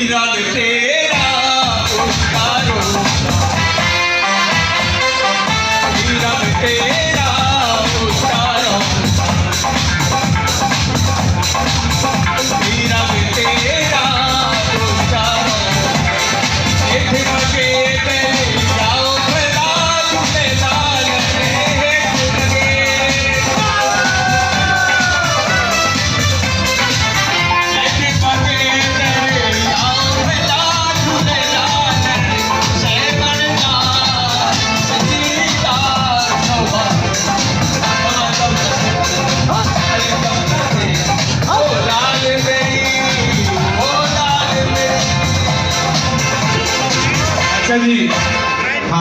रंग तेरा उसका रोता, रंग तेरा उसका रोता, रंग तेरा उसका रोता। एक लगे तेरे जाओ भला झूले लाल रे लगे, एक लगे तेरे जाओ भला झूले लाल से बनता सजीता सवा ओ लाल मेरी ओ लाल मेरी। अच्छा जी।